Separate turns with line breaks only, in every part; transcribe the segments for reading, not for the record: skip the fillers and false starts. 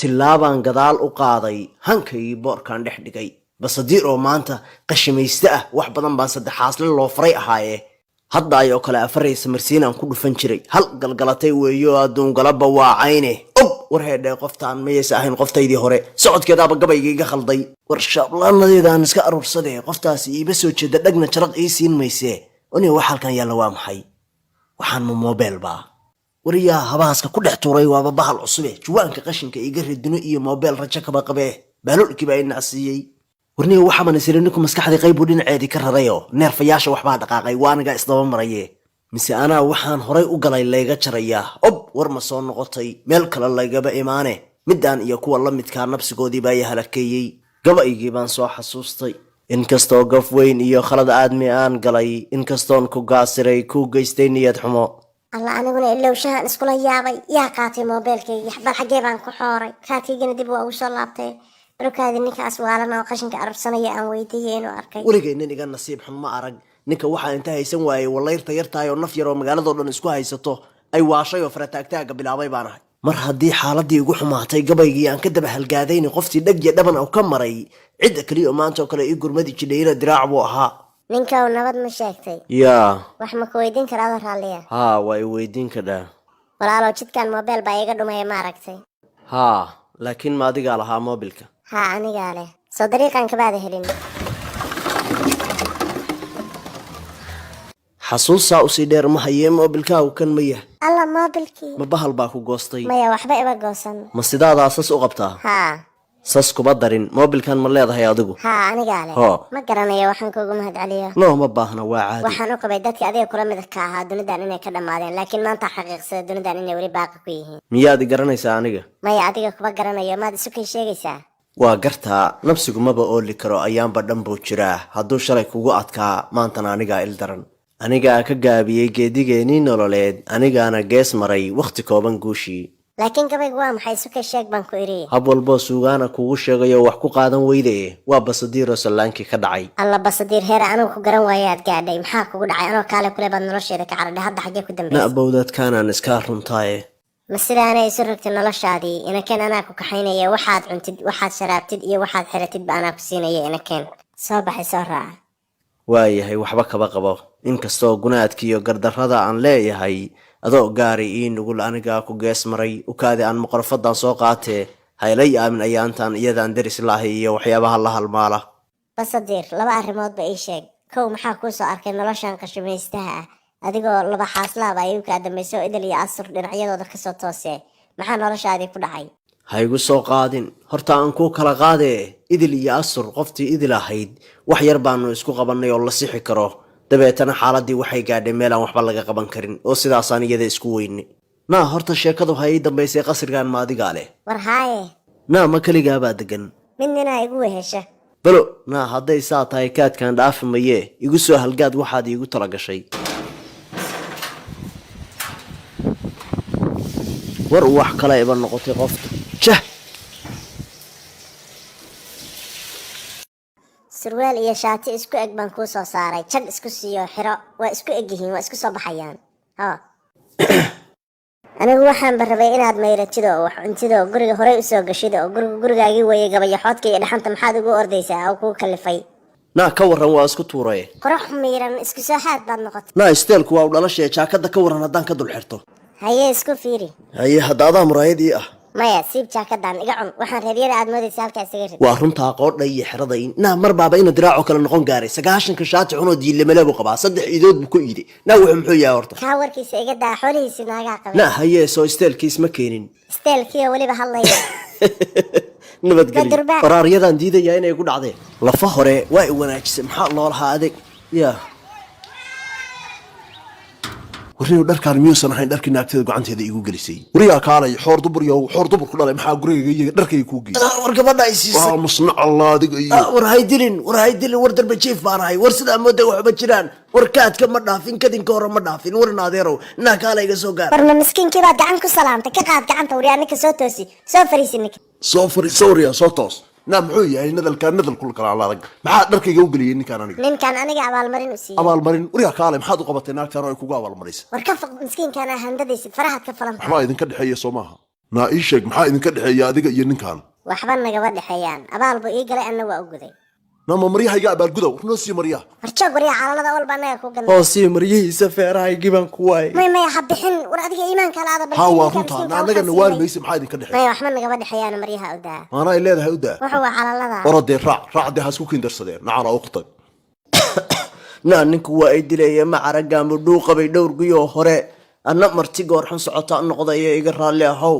tilaabaan gadaal u qaaday hankay boorkan dhex dhigay basadiir oo maanta qashimaysta ah wax badan baan saddexaasle loo faray ahaaye hadda ayoo kale afaraysa marsiinaan ku dhufan jiray hal galgalatay weeyo adduun galaba waacayne war heedhee qoftaan mayaysa ahayn qoftaydii hore socodkeedaaba gabayga iga khalday war shaablaanadeedaan iska aruursadee qoftaasi iiba soo jeeda dhagna jaraq ii siin maysee oniga wax halkan yaalla waa maxay waxaan ma moobeel baa wariyaa habaaska ku dhex tuuray waaba bahal cusube juwaanka qashinka iga radino iyo moobeel rajo kaba qabee baalolkii baa inacsiiyey warniga waxaabana sirininku maskaxdii qaybuu dhinaceedii ka rarayoo neerfayaasha waxbaa dhaqaaqay waaniga isdaba maraye mise anaa waxaan horay u galay layga jarayaa war ma soo noqotay meel kale laygaba imaane midaan iyo kuwa la midkaa nabsigoodii baa i halakeeyey gabaygii baan soo xasuustay inkastoo gaf weyn iyo khalad aadmi aan galay inkastoon ku gaasiray ku geystay niyad xumo
alla aniguna ilowshahan iskula yaabay yaa qaatay moobeelkaygi bal xaggee baan ku xooray kaadkaygina dib waa ugu soo laabtay barukaadi ninkaas waalana oo qashinka arabsanaya aan weydiiyey inuu arkay
weligay nin iga nasiib xun ma arag ninka waxaa inta haysan waayey wallayrta yartahay oo naf yar oo magaaladoo dhan isku haysato ay waashay oo farataagtaaga bilaabay baan ahay mar haddii xaaladii igu xumaatay gabaygii aan ka daba halgaadayni qoftii dhagya dhaban u ka maray cidda keliya oo maanta oo kale ii gurmadi jidhayna diraac buu ahaa
ninkaw nabad ma sheegtay
yaa
wax ma ku weydiin karaa adoo raalliya
haa waa i weydiin kadhaa
walaalow jidkan moobeel baa iga dhumaya ma aragtay
haa laakiin ma adigaa lahaa moobilka
haa anigaa leh soo dariiqan kabaada helin
xasuusaa usii dheer ma hayee moobilkaagu kan maya
alla moobilkii
ma bahal baa ku goostay
maya waxba iba goosan
ma sidaadaa sas u qabtaa
haa
sas kuma darin moobilkan ma leedahay adigu
haa anigaa leh ma garanayo waxaan kuugu mahad celiyo
looma baahna waa caadi
waxaan u qabay dadka adiga kula mid ka ahaa dunidan inay ka dhammaadeen laakiin maanta xaqiiqsada dunidan inay weli baaqi ku yihiin
miyaad i garanaysaa aniga
maya adiga kuma garanayo maad isu kay sheegaysaa
waa gartaa nafsigu maba ooli karo ayaanba dhan buu jiraa hadduu shalay kugu adkaa maantana anigaa il daran anigaa ka gaabiyey geedigeenii nololeed anigaana gees maray wakhti kooban guushii
laakiin gabaygu waa maxay isu kay sheeg baan ku idhi
hab walboo suugaana kugu sheegayo wax ku qaadan weyde waa basadiiroo sallaankii ka dhacay
alla basadiir heere anigu ku garan waayaad gaadhay maxaa kugu dhacay anoo kaale kule baad nolosheeda ka caradhay hadda xaggee ku dambaysay
na'bowdadkaanaan iskaa runtaaye
ma sidaanay isu rogtay noloshaadii inakeen anaa ku kaxaynaya waxaad cuntid waxaad sharaabtid iyo waxaad xiratidba anaa ku siinaya inakeen soo baxay soo raaca
waayahay waxba kaba qabo inkastoo gunaadkiiyo gardarrada aan leeyahay adoo gaari ii nugul anigaa ku gees maray ukaadi aan maqorfadan soo qaatee haylay aamin ayaantaan iyadaan deris laahay iyo waxyaabaha la halmaala
basadiir laba arrimoodba ii sheeg kow maxaa kuu soo arkay noloshan qashimaystaha ah adigoo laba xaaslaaba ayuu kaa dambayso oo idil iyo asur dhinacyadooda kasoo toosee maxaa noloshaadii ku dhacay
ha igu soo qaadin horta aan kuu kala qaadee idil iyo asur qoftii idil ahayd wax yar baanu isku qabannay oo la sixi karo dabeetana xaaladii waxay gaadhay meelaan waxba laga qaban karin oo sidaasaan iyada isku weyne naa horta sheekadu ha ii dambaysay qasrigan ma adigaa leh
war haaye
naa ma keligaabaa degan
midninaa igu wehesha
balo naa hadday saa tahay kaadkaan dhaafi mayee igu soo halgaad waxaad iigu tala gashay war wax kale iba noqotay qofta jah
surwaal iyo shaati isku eg baan kuu soo saaray jag isku siiyo xiro waa isku eg yihiin waa isku soo baxayaan anigu waxaanba rabay inaad mayratid oo wax cuntid oo guriga horey usoo gashid oo gurigaagii weeyey gabayaxoodka iyo dhaxanta maxaad ugu ordaysaa oo kuu kalifay
naa ka warran waa isku tuuray
qurux miiran isku soo xaad baad noqotay
naa isteelku waa u dhalashee jaakadda ka warran haddaan ka dul xirto
haye isku fiiri
haye hadda adaa muraayad ii ah
maya siib jaakadan iga cun waxaan reeryada aad moodaysa halkaa isaga rid
waa runtaa qoodha iyo xeraday naa mar baaba ina diraaco kale noqon gaaray 90 shaati cunoo diilamale buu qabaa 3 iidood buu ku iiday naa wuxuu muxuu yahay horta
kaa warkiisa iga daa xoolihiisa naagaa qabay
naa haye soo isteelkiis ma keenin
isteelkii waliba hadlaya
nabadgelyo qaraaryadaan diidayaa inay ku dhacdeen lafa hore waa i wanaajisay maxaa loo lahaa adeeg yaa
warriyo dharkaan miyuusan ahayn dharkii naagteeda gacanteeda iigu gelisay wariyaa kaalay xoor dubur ku dhalay maxaa gurigayga iyaga dharkayga kuu geeyay
war gabadha ay siisay
musna allah adiga iyo
war haydilin war darba jiif baan ahay war sidaa mooda waxba jiraan war kaadka ma dhaafin kadinka hore ma dhaafin war naadeerow naa kaalayga soo gaar
warna miskiinkii baad gacan ku salaamtay ka qaad gacanta wariyaa ninka soo toosi soo fariisi ninka
soo fariiso wariyaa soo toos naa muxuu yahay nadal kul kala adag maxaa dharkayga u geliyay ninkan
aniga abaalmarin u siiyay
abaalmarin wariyaa kaalay maxaad u qabatay naagtaan oo ay kugu abaalmarisay
war ka faq miskiinkan handadaysid farahaad ka falan
waxba idinka dhaxeeya soo maaha naa ii sheeg maxaa idinka dhexeeya adiga iyo ninkan
waxba nagaba dhexeeyaan abaal buu ii galay anna waa u guday
nama maryahayga abaalgudow warnoo sii maryaha
warjoog waryaa calalada walba annaga ku galnay
oo sii maryihiisa feerahaygii baan ku waayay
maya ha bixin war adiga iimaanka laada
haa waa runtaa annagana waari mayse maxaa idinka dhexeeya
maya waxba nagaba dhexeeyaan maryaha u daa
maana ay leedahay u daa
wuxuu waa calalada
orodee raac dee ha isku kindarsadeen nacana u qutay
naa ninku waa ay dileeye macaragaanbu dhuuqabay dhowrgiyoo hore anna marti goor xun socota noqday ee iga raalli ahow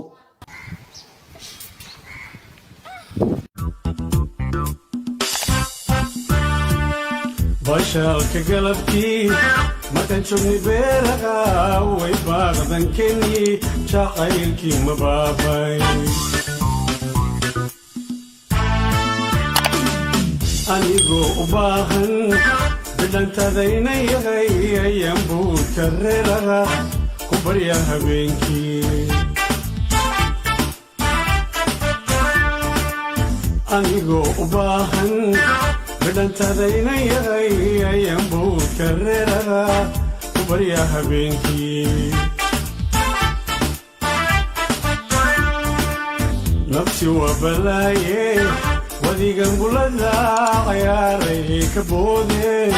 bashalka galabkii markaan joognay beeraha way baaqdankeni jacaylkii ma baabay anigoo u baahan bidhantadayna yahay ayaan buudka reeraha ku barya habeenkii anigoo u baahan bidhantadayna yahay ayaan buudka reeraha ku barya habeenkii nafsi waa balaaye wadigan bulada cayaaray ka boodeen